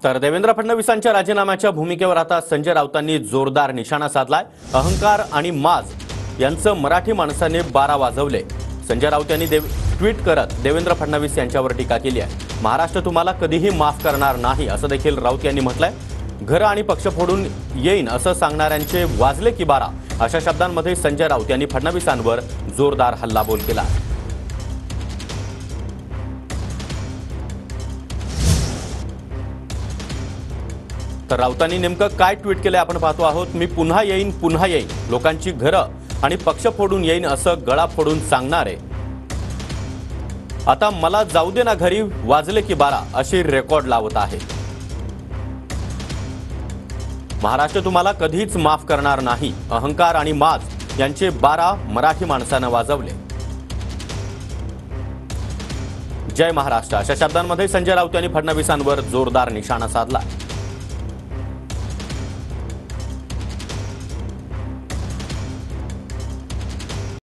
तर देवेंद्र फडणवीसांच्या राजीनाम्याच्या भूमिकेवर आता संजय राऊतांनी जोरदार निशाणा साधलाय। अहंकार आणि माज यांचं मराठी माणसाने 12 वाजवले। संजय राऊत यांनी ट्विट करत देवेंद्र फडणवीस यांच्यावर टीका केली आहे। महाराष्ट्र तुम्हाला कधीही माफ करणार नाही असं देखील राऊत यांनी म्हटलंय। घर आणि पक्ष फोडून येईन असं सांगणाऱ्यांचे वाजले की 12 अशा शब्दांमध्ये संजय राऊत यांनी फडणवीसांवर जोरदार हल्लाबोल केला। तर राऊतांनी नेमकं काय ट्विट केलंय आपण पाहतो आहोत। मी पुन्हा येईन लोकांची घरं आणि पक्ष फोडून येईन असं गळा फोडून सांगणारे आता मला जाऊ दे ना घरी वाजले की 12 अशी रेकॉर्ड लावत आहे। महाराष्ट्र तुम्हाला कधीच माफ करणार नाही। अहंकार आणि माज यांचे 12 मराठी माणसानं वाजवले। जय महाराष्ट्र अशा शब्दांमध्ये संजय राऊत यांनी फडणवीसांवर जोरदार निशाणा साधला।